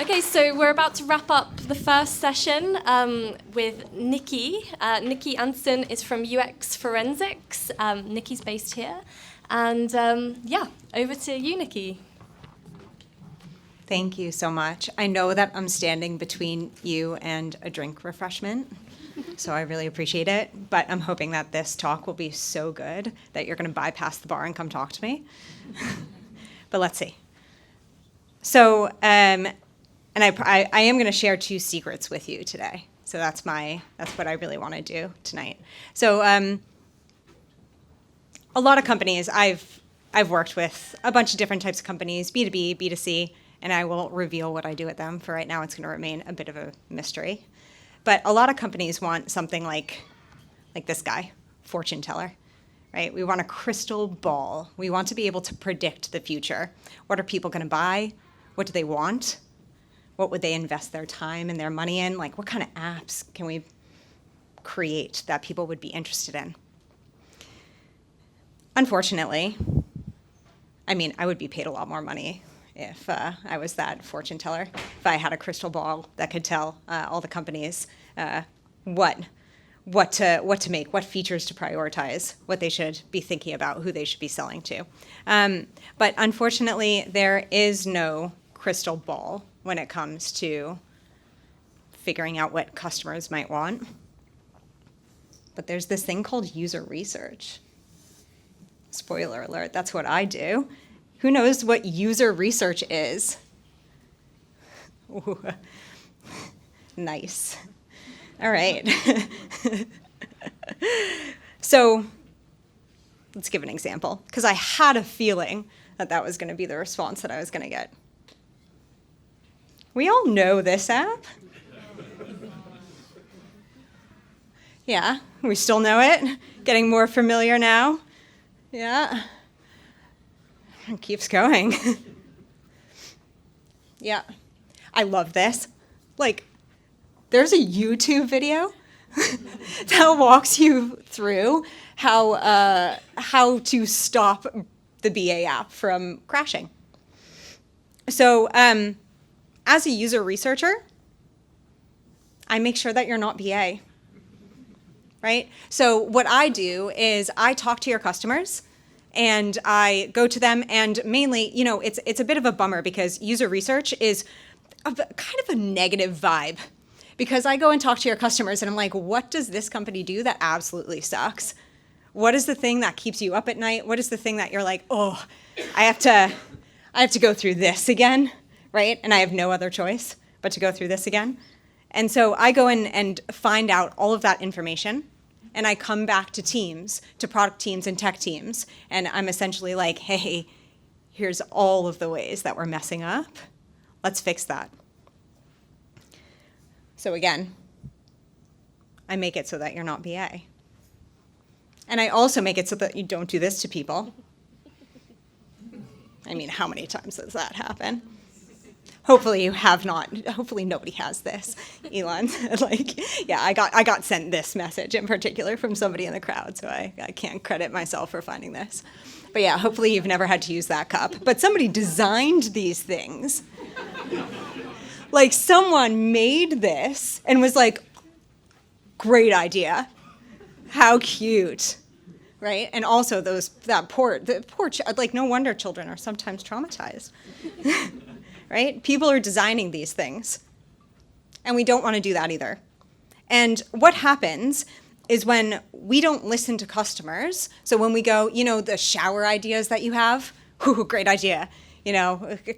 Okay, so we're about to wrap up the first session with Nikki. Nikki Anderson is from UX Forensics. Nikki's based here. And over to you, Nikki. Thank you so much. I know that I'm standing between you and a drink refreshment, so I really appreciate it. But I'm hoping that this talk will be so good that you're going to bypass the bar and come talk to me. But let's see. So, and I am going to share 2 secrets with you today. So that's what I really want to do tonight. So a lot of companies, I've worked with a bunch of different types of companies, B2B, B2C, and I will reveal what I do with them. For right now, it's going to remain a bit of a mystery. But a lot of companies want something like this guy, fortune teller, right? We want a crystal ball. We want to be able to predict the future. What are people going to buy? What do they want? What would they invest their time and their money in? Like, what kind of apps can we create that people would be interested in? Unfortunately, I would be paid a lot more money if I was that fortune teller, if I had a crystal ball that could tell all the companies what to make, what features to prioritize, what they should be thinking about, who they should be selling to. But unfortunately, there is no crystal ball when it comes to figuring out what customers might want. But there's this thing called user research. Spoiler alert, that's what I do. Who knows what user research is? Ooh. Nice. All right. So let's give an example, because I had a feeling that was going to be the response that I was going to get. We all know this app. Yeah, we still know it. Getting more familiar now. Yeah. It keeps going. Yeah. I love this. Like, there's a YouTube video that walks you through how to stop the BA app from crashing. So, as a user researcher, I make sure that you're not BA. Right? So what I do is I talk to your customers and I go to them, and mainly, it's a bit of a bummer because user research is kind of a negative vibe, because I go and talk to your customers and I'm like, what does this company do that absolutely sucks? What is the thing that keeps you up at night? What is the thing that you're like, oh, I have to go through this again, right? And I have no other choice but to go through this again. And so I go in and find out all of that information, and I come back to teams, to product teams and tech teams, and I'm essentially like, hey, here's all of the ways that we're messing up. Let's fix that. So again, I make it so that you're not BA. And I also make it so that you don't do this to people. How many times does that happen? Hopefully you have not. Hopefully nobody has this, Elon. I got sent this message in particular from somebody in the crowd, so I can't credit myself for finding this. But yeah, hopefully you've never had to use that cup. But somebody designed these things. Like, someone made this and was like, great idea. How cute. Right? And also the poor, like, no wonder children are sometimes traumatized. Right? People are designing these things, and we don't want to do that either. And what happens is when we don't listen to customers, so when we go, the shower ideas that you have, great idea,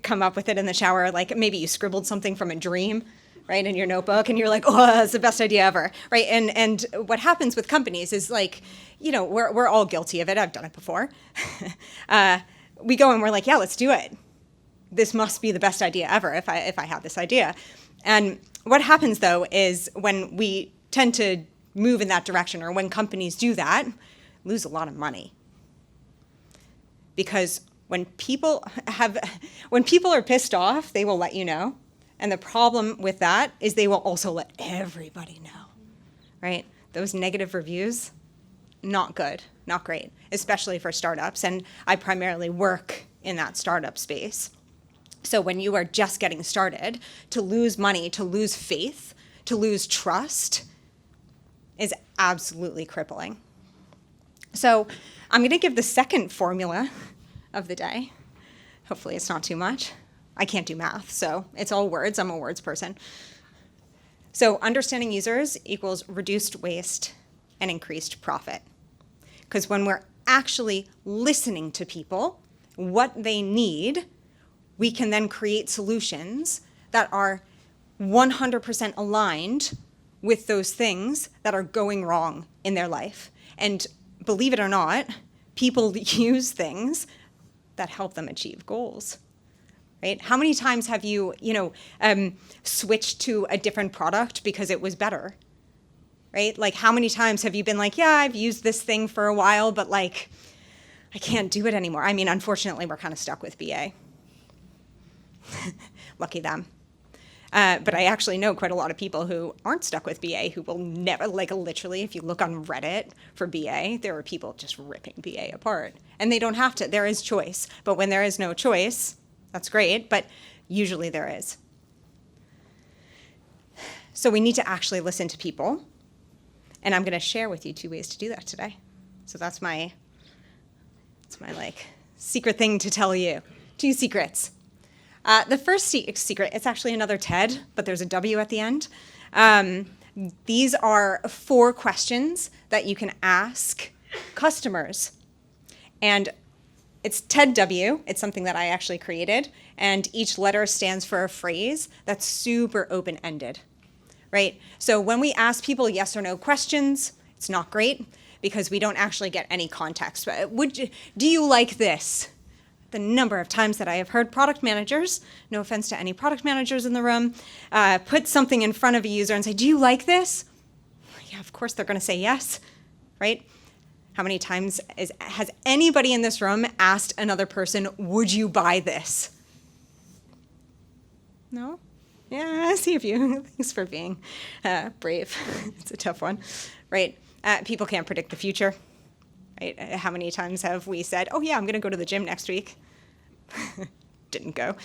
come up with it in the shower, like maybe you scribbled something from a dream, right, in your notebook, and you're like, oh, that's the best idea ever, right? And what happens with companies is, like, we're all guilty of it. I've done it before. We go and we're like, yeah, let's do it. This must be the best idea ever if I have this idea. And what happens, though, is when we tend to move in that direction, or when companies do that, lose a lot of money. Because when people are pissed off, they will let you know. And the problem with that is they will also let everybody know, right? Those negative reviews, not good, not great, especially for startups. And I primarily work in that startup space. So when you are just getting started, to lose money, to lose faith, to lose trust is absolutely crippling. So I'm going to give the second formula of the day. Hopefully it's not too much. I can't do math, so it's all words. I'm a words person. So understanding users equals reduced waste and increased profit. Because when we're actually listening to people, what they need, we can then create solutions that are 100% aligned with those things that are going wrong in their life. And believe it or not, people use things that help them achieve goals. Right? How many times have you, switched to a different product because it was better? Right? Like, how many times have you been like, yeah, I've used this thing for a while, but like, I can't do it anymore. I mean, unfortunately, we're kind of stuck with BA. Lucky them. But I actually know quite a lot of people who aren't stuck with BA, who will never, like, literally, if you look on Reddit for BA, there are people just ripping BA apart. And they don't have to. There is choice. But when there is no choice, that's great, but usually there is. So we need to actually listen to people. And I'm going to share with you 2 ways to do that today. So that's my like secret thing to tell you. 2 secrets. The first secret, it's actually another TED, but there's a W at the end. These are 4 questions that you can ask customers. And it's TED W. It's something that I actually created. And each letter stands for a phrase that's super open-ended, right? So when we ask people yes or no questions, it's not great because we don't actually get any context. Do you like this? The number of times that I have heard product managers, no offense to any product managers in the room, put something in front of a user and say, do you like this? Yeah, of course they're going to say yes, right? How many times has anybody in this room asked another person, would you buy this? No? Yeah, I see a few. Thanks for being brave. It's a tough one, right? People can't predict the future, right? How many times have we said, oh yeah, I'm going to go to the gym next week? Didn't go.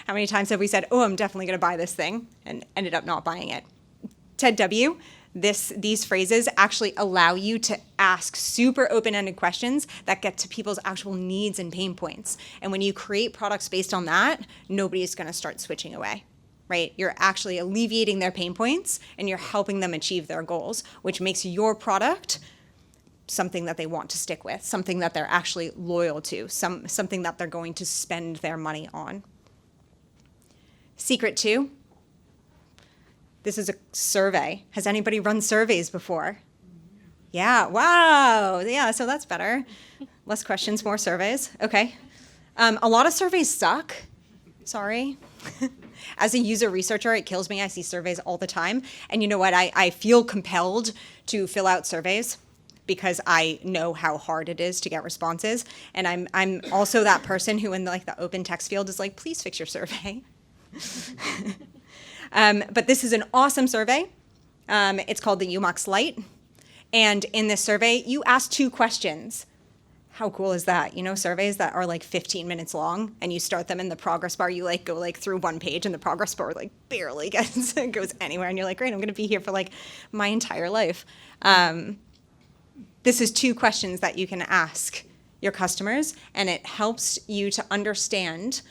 How many times have we said, oh, I'm definitely going to buy this thing, and ended up not buying it? TED W. These phrases actually allow you to ask super open-ended questions that get to people's actual needs and pain points. And when you create products based on that, nobody's going to start switching away, right? You're actually alleviating their pain points and you're helping them achieve their goals, which makes your product something that they want to stick with, something that they're actually loyal to, something that they're going to spend their money on. Secret 2. This is a survey. Has anybody run surveys before? Yeah, wow. Yeah, so that's better. Less questions, more surveys. Okay. A lot of surveys suck. Sorry. As a user researcher, it kills me. I see surveys all the time. And you know what? I feel compelled to fill out surveys because I know how hard it is to get responses. And I'm also that person who in the open text field is like, please fix your survey. But this is an awesome survey. It's called the UMax Lite. And in this survey, you ask 2 questions. How cool is that? You know, surveys that are like 15 minutes long, and you start them in the progress bar. You go through 1 page, and the progress bar barely goes anywhere. And you're like, great, I'm going to be here for my entire life. This is 2 questions that you can ask your customers, and it helps you to understand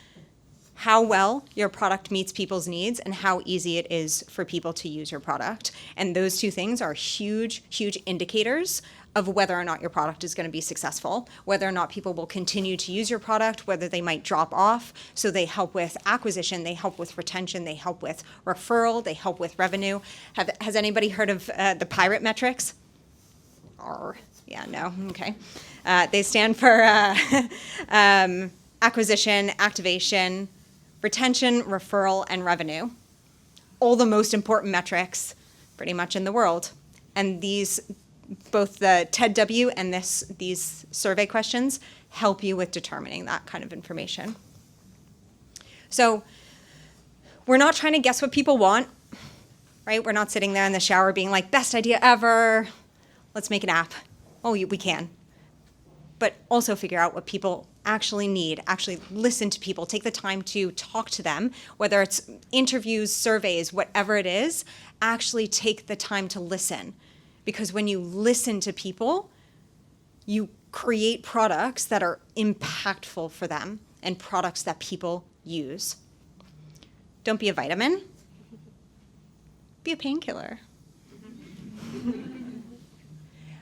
how well your product meets people's needs and how easy it is for people to use your product. And those 2 things are huge, huge indicators of whether or not your product is going to be successful, whether or not people will continue to use your product, whether they might drop off. So they help with acquisition, they help with retention, they help with referral, they help with revenue. Has anybody heard of the pirate metrics? Yeah, no, okay. They stand for acquisition, activation, retention, referral, and revenue. All the most important metrics pretty much in the world. And these, both the TED W and these survey questions help you with determining that kind of information. So we're not trying to guess what people want, right? We're not sitting there in the shower being like, best idea ever, let's make an app. Oh, we can. But also figure out what people actually need. Actually listen to people, take the time to talk to them, whether it's interviews, surveys, whatever it is, actually take the time to listen. Because when you listen to people, you create products that are impactful for them and products that people use. Don't be a vitamin. Be a painkiller.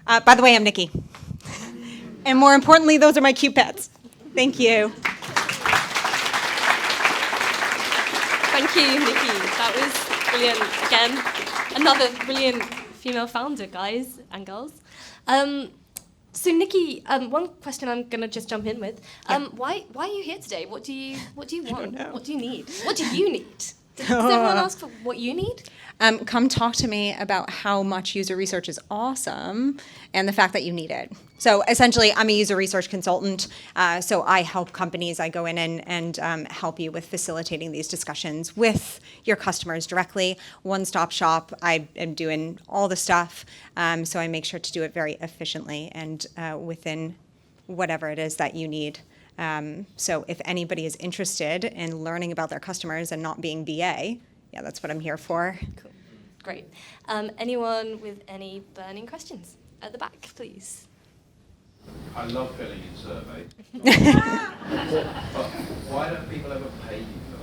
By the way, I'm Nikki. And more importantly, those are my cute pets. Thank you. Thank you, Nikki. That was brilliant. Again, another brilliant female founder, guys and girls. So Nikki, one question I'm going to just jump in with. Why are you here today? What do you want? What do you need? What do you need? Does everyone ask for what you need? Come talk to me about how much user research is awesome and the fact that you need it. So essentially, I'm a user research consultant. So I help companies. I go in and help you with facilitating these discussions with your customers directly. One-stop shop. I am doing all the stuff. So I make sure to do it very efficiently and within whatever it is that you need. So if anybody is interested in learning about their customers and not being BA, yeah, that's what I'm here for. Cool. Great. Anyone with any burning questions? At the back, please. I love filling in surveys. But why don't people ever pay you for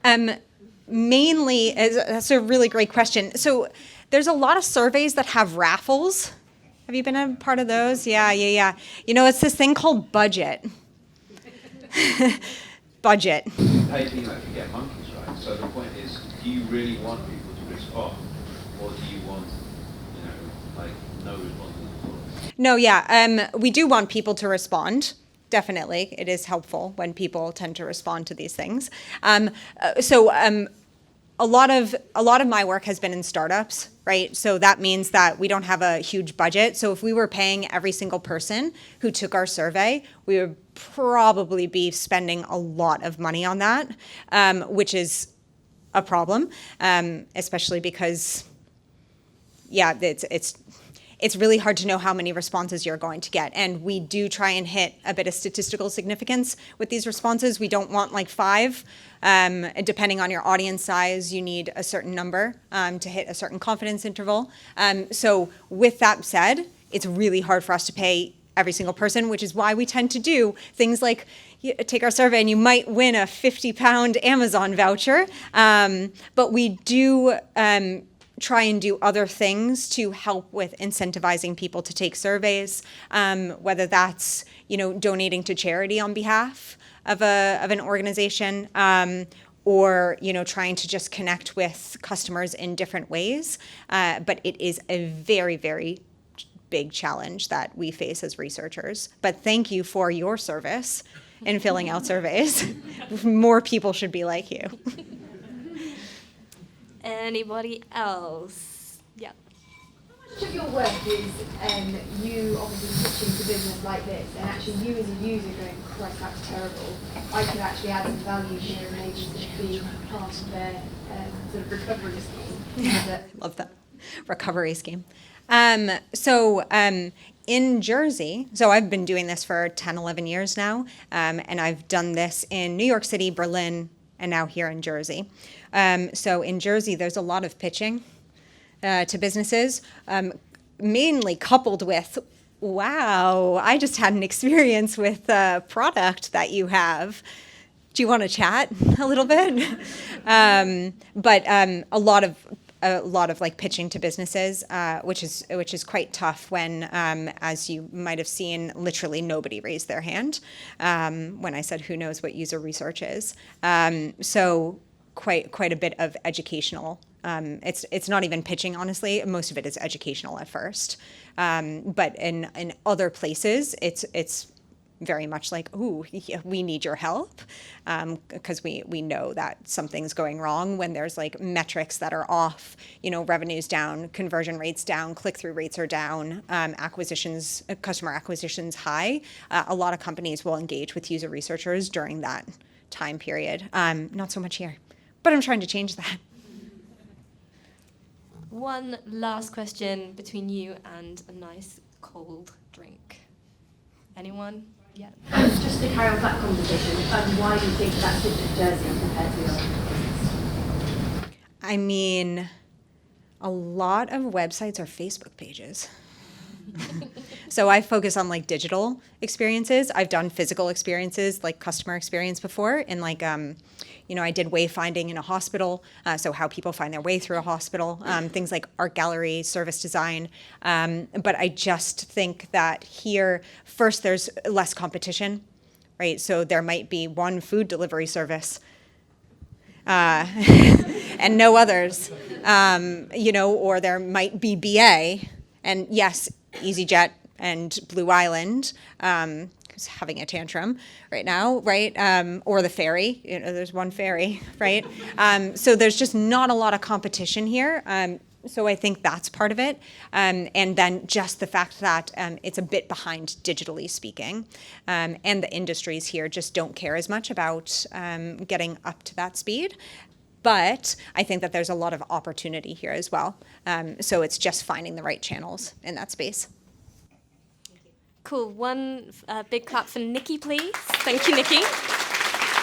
that? Mainly, that's a really great question. So there's a lot of surveys that have raffles. Have you been a part of those? Yeah. You know, it's this thing called budget. Budget. Pay people to get monkeys, right? So the point is, do you really want people to respond, or do you want, no responses at all? No, yeah. We do want people to respond. Definitely. It is helpful when people tend to respond to these things. A lot of my work has been in startups, right? So that means that we don't have a huge budget. So if we were paying every single person who took our survey, we would probably be spending a lot of money on that, which is a problem, especially because, yeah, it's really hard to know how many responses you're going to get. And we do try and hit a bit of statistical significance with these responses. We don't want like 5. Depending on your audience size, you need a certain number to hit a certain confidence interval. So with that said, it's really hard for us to pay every single person, which is why we tend to do things like take our survey and you might win a £50 Amazon voucher. But we do try and do other things to help with incentivizing people to take surveys, whether that's donating to charity on behalf of an organization, or trying to just connect with customers in different ways. But it is a very, very big challenge that we face as researchers. But thank you for your service in filling out surveys. More people should be like you. Anybody else? Yeah. How much of your work is you obviously pitching to business like this, and actually you as a user going, Christ, that's terrible. I could actually add some value here and maybe sort of be part of their sort of recovery scheme. Love that. Recovery scheme. In Jersey, so I've been doing this for 10, 11 years now, and I've done this in New York City, Berlin, and now here in Jersey. So in Jersey, there's a lot of pitching to businesses, mainly coupled with, wow, I just had an experience with a product that you have. Do you want to chat a little bit? But a lot of like pitching to businesses, which is quite tough when, as you might have seen, literally nobody raised their hand when I said who knows what user research is. So quite a bit of educational. It's not even pitching, honestly. Most of it is educational at first, but in other places, it's very much like, ooh, yeah, we need your help, because we know that something's going wrong when there's like metrics that are off, revenues down, conversion rates down, click-through rates are down, customer acquisitions high. A lot of companies will engage with user researchers during that time period. Not so much here, but I'm trying to change that. One last question between you and a nice cold drink. Anyone? Yeah. Just to carry on that conversation, why do you think that's different Jersey compared to your business? I mean, a lot of websites are Facebook pages. So I focus on like digital experiences. I've done physical experiences like customer experience before, and like I did wayfinding in a hospital, so how people find their way through a hospital, things like art gallery, service design. But I just think that here, first, there's less competition, right? So there might be one food delivery service and no others, or there might be BA, and yes, EasyJet and Blue Island, who's having a tantrum right now, right? Or the ferry, there's one ferry, right? So there's just not a lot of competition here. So I think that's part of it. And then just the fact that it's a bit behind digitally speaking. And the industries here just don't care as much about getting up to that speed. But I think that there's a lot of opportunity here as well. So it's just finding the right channels in that space. Cool. One big clap for Nikki, please. Thank you, Nikki.